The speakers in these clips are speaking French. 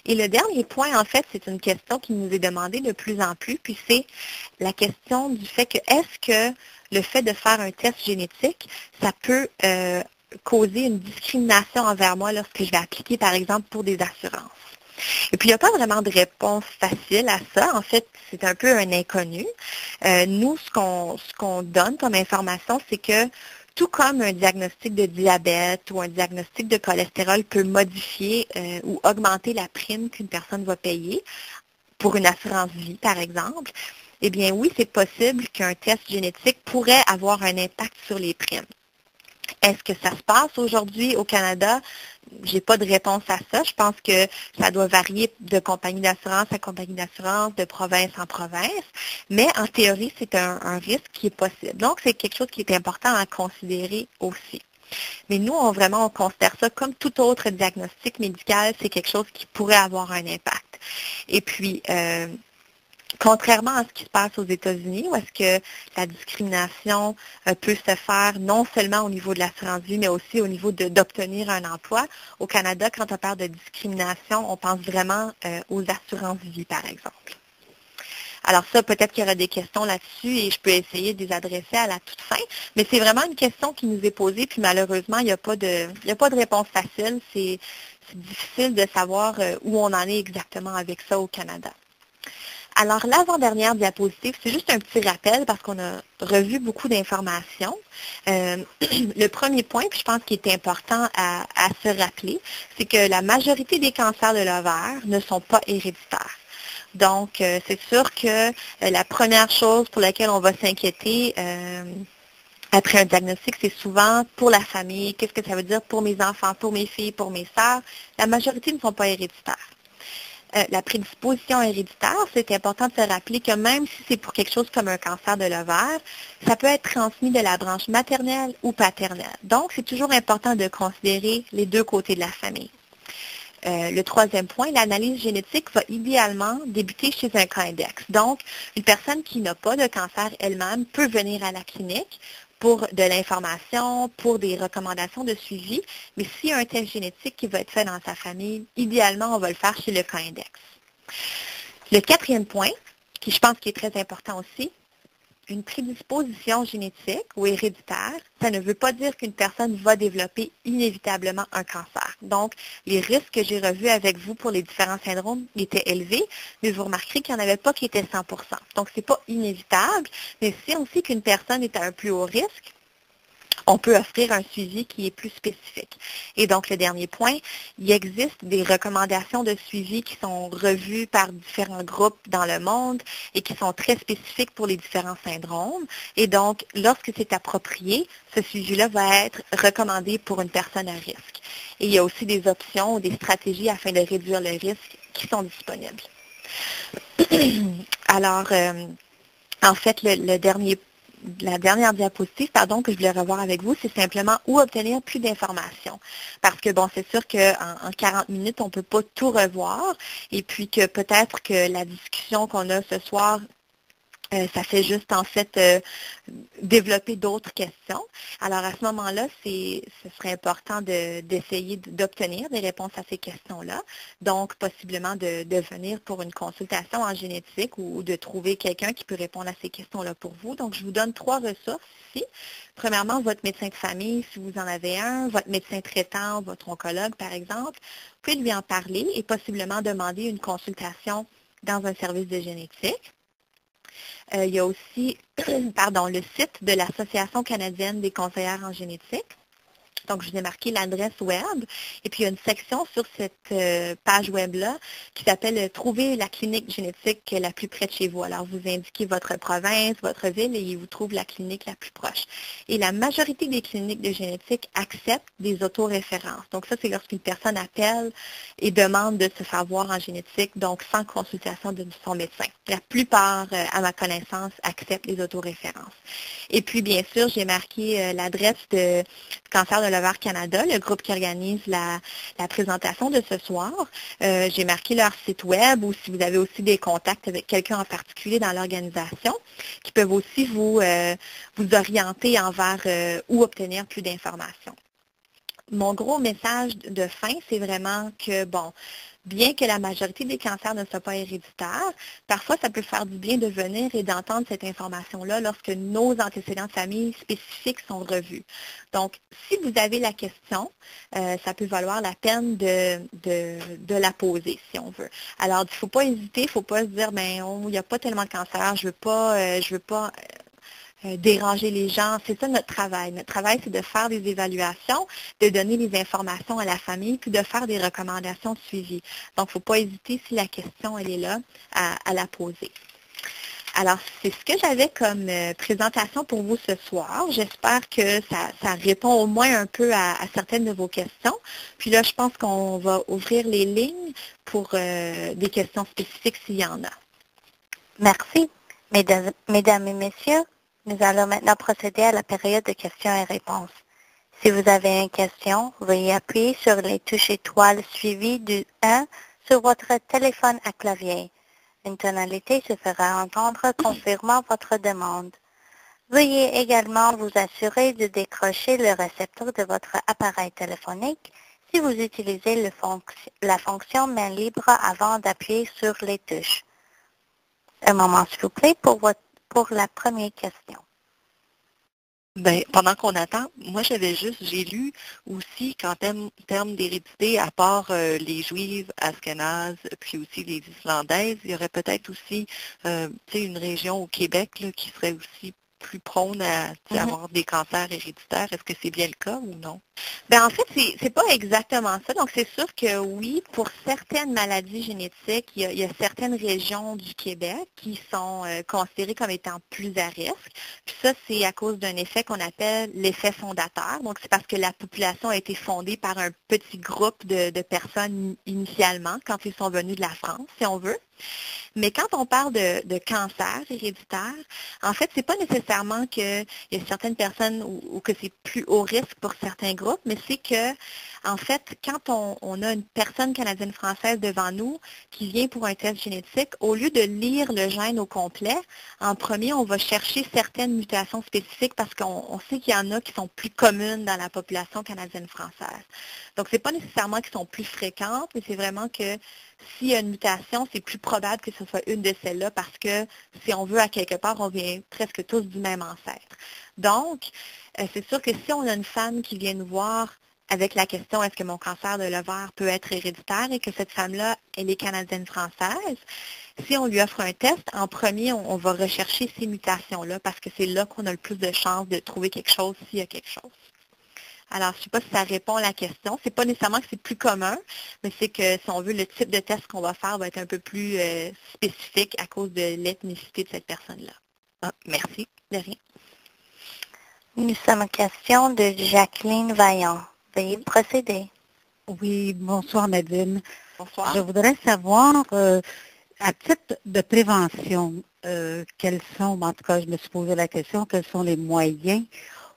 Et le dernier point, en fait, c'est une question qui nous est demandée de plus en plus, puis c'est la question du fait que est-ce que le fait de faire un test génétique, ça peut causer une discrimination envers moi lorsque je vais appliquer, par exemple, pour des assurances. Et puis, il n'y a pas vraiment de réponse facile à ça. En fait, c'est un peu un inconnu. Nous, ce qu'on donne comme information, c'est que tout comme un diagnostic de diabète ou un diagnostic de cholestérol peut modifier ou augmenter la prime qu'une personne va payer pour une assurance vie, par exemple, eh bien oui, c'est possible qu'un test génétique pourrait avoir un impact sur les primes. Est-ce que ça se passe aujourd'hui au Canada? Je n'ai pas de réponse à ça. Je pense que ça doit varier de compagnie d'assurance à compagnie d'assurance, de province en province. Mais en théorie, c'est un risque qui est possible. Donc, c'est quelque chose qui est important à considérer aussi. Mais nous, on considère ça comme tout autre diagnostic médical. C'est quelque chose qui pourrait avoir un impact. Et puis, contrairement à ce qui se passe aux États-Unis, où est-ce que la discrimination peut se faire non seulement au niveau de l'assurance vie, mais aussi au niveau d'obtenir un emploi, au Canada, quand on parle de discrimination, on pense vraiment aux assurances vie, par exemple. Alors ça, peut-être qu'il y aura des questions là-dessus et je peux essayer de les adresser à la toute fin, mais c'est vraiment une question qui nous est posée, puis malheureusement, il n'y a pas de réponse facile. C'est difficile de savoir où on en est exactement avec ça au Canada. Alors, l'avant-dernière diapositive, c'est juste un petit rappel parce qu'on a revu beaucoup d'informations. Le premier point, puis je pense qu'il est important à se rappeler, c'est que la majorité des cancers de l'ovaire ne sont pas héréditaires. Donc, c'est sûr que la première chose pour laquelle on va s'inquiéter après un diagnostic, c'est souvent pour la famille. Qu'est-ce que ça veut dire pour mes enfants, pour mes filles, pour mes sœurs? La majorité ne sont pas héréditaires. La prédisposition héréditaire, c'est important de se rappeler que même si c'est pour quelque chose comme un cancer de l'ovaire, ça peut être transmis de la branche maternelle ou paternelle. Donc, c'est toujours important de considérer les deux côtés de la famille. Le troisième point, l'analyse génétique va idéalement débuter chez un cas index. Donc, une personne qui n'a pas de cancer elle-même peut venir à la clinique pour de l'information, pour des recommandations de suivi, mais s'il y a un test génétique qui va être fait dans sa famille, idéalement, on va le faire chez le cas index. Le quatrième point, qui je pense qui est très important aussi, une prédisposition génétique ou héréditaire, ça ne veut pas dire qu'une personne va développer inévitablement un cancer. Donc, les risques que j'ai revus avec vous pour les différents syndromes étaient élevés, mais vous remarquerez qu'il n'y en avait pas qui étaient 100%. Donc, ce n'est pas inévitable, mais si on sait qu'une personne est à un plus haut risque, on peut offrir un suivi qui est plus spécifique. Et donc, le dernier point, il existe des recommandations de suivi qui sont revues par différents groupes dans le monde et qui sont très spécifiques pour les différents syndromes. Et donc, lorsque c'est approprié, ce suivi-là va être recommandé pour une personne à risque. Et il y a aussi des options ou des stratégies afin de réduire le risque qui sont disponibles. Alors, en fait, la dernière diapositive, que je voulais revoir avec vous, c'est simplement où obtenir plus d'informations. Parce que, bon, c'est sûr qu'en 40 minutes, on ne peut pas tout revoir. Et puis que peut-être que la discussion qu'on a ce soir, ça fait juste, en fait, développer d'autres questions. Alors, à ce moment-là, ce serait important d'essayer d'obtenir des réponses à ces questions-là. Donc, possiblement de venir pour une consultation en génétique ou de trouver quelqu'un qui peut répondre à ces questions-là pour vous. Donc, je vous donne 3 ressources ici. Premièrement, votre médecin de famille, si vous en avez un, votre médecin traitant, votre oncologue, par exemple. Vous pouvez lui en parler et possiblement demander une consultation dans un service de génétique. Il y a aussi le site de l'Association canadienne des conseillères en génétique. Donc, je vous ai marqué l'adresse web. Et puis, il y a une section sur cette page web-là qui s'appelle « Trouver la clinique génétique la plus près de chez vous ». Alors, vous indiquez votre province, votre ville et il vous trouve la clinique la plus proche. Et la majorité des cliniques de génétique acceptent des autoréférences. Donc, ça, c'est lorsqu'une personne appelle et demande de se faire voir en génétique, donc sans consultation de son médecin. La plupart, à ma connaissance, acceptent les autoréférences. Et puis, bien sûr, j'ai marqué l'adresse de Cancer de l'ovaire Canada, le groupe qui organise la présentation de ce soir. J'ai marqué leur site web ou si vous avez aussi des contacts avec quelqu'un en particulier dans l'organisation qui peuvent aussi vous orienter envers où obtenir plus d'informations. Mon gros message de fin, c'est vraiment que, bon, bien que la majorité des cancers ne soient pas héréditaires, parfois ça peut faire du bien de venir et d'entendre cette information-là lorsque nos antécédents de famille spécifiques sont revus. Donc, si vous avez la question, ça peut valoir la peine de la poser, si on veut. Alors, il ne faut pas hésiter, il ne faut pas se dire, ben, il n'y a pas tellement de cancer, je veux pas déranger les gens. C'est ça notre travail. Notre travail, c'est de faire des évaluations, de donner des informations à la famille, puis de faire des recommandations de suivi. Donc, il ne faut pas hésiter, si la question, elle est là, à la poser. Alors, c'est ce que j'avais comme présentation pour vous ce soir. J'espère que ça répond au moins un peu à certaines de vos questions. Puis là, je pense qu'on va ouvrir les lignes pour des questions spécifiques s'il y en a. Merci. Mesdames et messieurs, nous allons maintenant procéder à la période de questions et réponses. Si vous avez une question, veuillez appuyer sur les touches étoiles suivies du 1 sur votre téléphone à clavier. Une tonalité se fera entendre confirmant votre demande. Veuillez également vous assurer de décrocher le récepteur de votre appareil téléphonique si vous utilisez la fonction main libre avant d'appuyer sur les touches. Un moment, s'il vous plaît, pour la première question. Ben, pendant qu'on attend, moi j'ai lu aussi qu'en termes d'hérédité, à part les Juives, Ashkénazes, puis aussi les Islandaises, il y aurait peut-être aussi une région au Québec là, qui serait aussi plus prône à avoir des cancers héréditaires. Est-ce que c'est bien le cas ou non? Bien, en fait, c'est pas exactement ça. Donc, c'est sûr que oui, pour certaines maladies génétiques, il y a certaines régions du Québec qui sont considérées comme étant plus à risque. Puis ça, c'est à cause d'un effet qu'on appelle l'effet fondateur. Donc, c'est parce que la population a été fondée par un petit groupe de personnes initialement, quand ils sont venus de la France, si on veut. Mais quand on parle de cancer héréditaire, en fait, c'est pas nécessairement qu'il y a certaines personnes ou que c'est plus haut risque pour certains groupes, mais c'est que, en fait, quand on a une personne canadienne-française devant nous qui vient pour un test génétique, au lieu de lire le gène au complet, en premier, on va chercher certaines mutations spécifiques parce qu'on sait qu'il y en a qui sont plus communes dans la population canadienne-française. Donc, c'est pas nécessairement qu'ils sont plus fréquentes, mais c'est vraiment que s'il y a une mutation, c'est plus probable que ce soit une de celles-là parce que, si on veut, à quelque part, on vient presque tous du même ancêtre. Donc, c'est sûr que si on a une femme qui vient nous voir avec la question est-ce que mon cancer de l'ovaire peut être héréditaire et que cette femme-là, elle est canadienne-française, si on lui offre un test, en premier, on va rechercher ces mutations-là parce que c'est là qu'on a le plus de chances de trouver quelque chose s'il y a quelque chose. Alors, je ne sais pas si ça répond à la question. Ce n'est pas nécessairement que c'est plus commun, mais c'est que, si on veut, le type de test qu'on va faire va être un peu plus spécifique à cause de l'ethnicité de cette personne-là. Ah, merci. De rien. Nous sommes en question de Jacqueline Vaillant. Veuillez procéder. Oui, bonsoir Nadine. Bonsoir. Je voudrais savoir, à titre de prévention, quels sont, en tout cas, je me suis posé la question, quels sont les moyens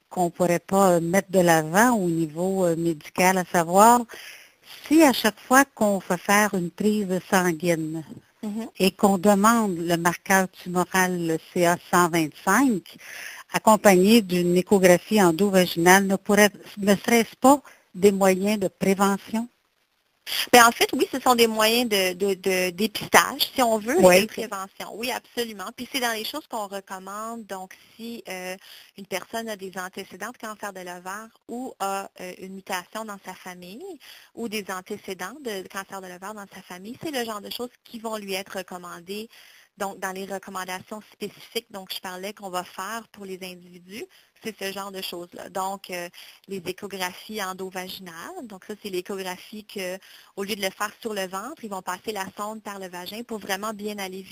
qu'on ne pourrait pas mettre de l'avant au niveau médical, à savoir si à chaque fois qu'on fait faire une prise sanguine et qu'on demande le marqueur tumoral, le CA125, accompagné d'une échographie endovaginale, ne serait-ce pas des moyens de prévention? Bien, en fait, oui, ce sont des moyens de dépistage, si on veut, et de prévention. Oui, absolument. Puis c'est dans les choses qu'on recommande. Donc, si une personne a des antécédents de cancer de l'ovaire ou a une mutation dans sa famille ou des antécédents de cancer de l'ovaire dans sa famille, c'est le genre de choses qui vont lui être recommandées. Donc, dans les recommandations spécifiques, donc je parlais qu'on va faire pour les individus, c'est ce genre de choses-là. Donc, les échographies endovaginales, donc ça, c'est l'échographie qu'au lieu de le faire sur le ventre, ils vont passer la sonde par le vagin pour vraiment bien aller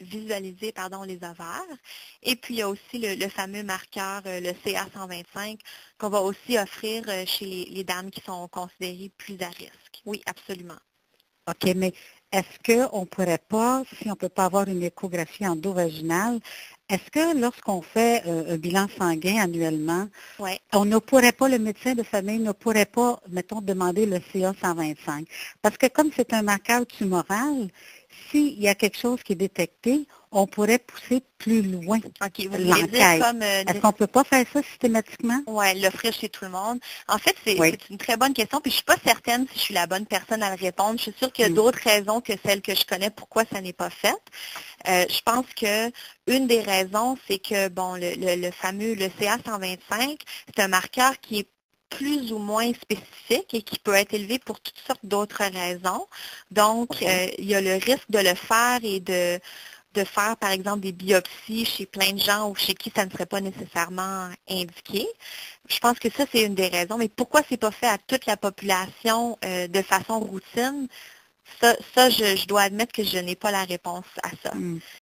visualiser les ovaires. Et puis, il y a aussi le fameux marqueur, le CA125, qu'on va aussi offrir chez les dames qui sont considérées plus à risque. Oui, absolument. OK, mais est-ce qu'on ne pourrait pas, si on ne peut pas avoir une échographie endovaginale, est-ce que lorsqu'on fait un bilan sanguin annuellement, on ne pourrait pas, le médecin de famille ne pourrait pas, mettons, demander le CA125? Parce que comme c'est un marqueur tumoral, s'il y a quelque chose qui est détecté, on pourrait pousser plus loin OK, vous voulez l'enquête. dire comme... Est-ce qu'on ne peut pas faire ça systématiquement? Oui, l'offrir chez tout le monde. En fait, c'est Oui. une très bonne question, puis je ne suis pas certaine si je suis la bonne personne à le répondre. Je suis sûre qu'il y a d'autres raisons que celles que je connais pourquoi ça n'est pas fait. Je pense que une des raisons, c'est que, bon, le fameux, le CA125, c'est un marqueur qui est plus ou moins spécifique et qui peut être élevé pour toutes sortes d'autres raisons. Donc, il y a le risque de le faire et de faire, par exemple, des biopsies chez plein de gens ou chez qui ça ne serait pas nécessairement indiqué. Je pense que ça, c'est une des raisons. Mais pourquoi c'est pas fait à toute la population de façon routine? Ça je dois admettre que je n'ai pas la réponse à ça.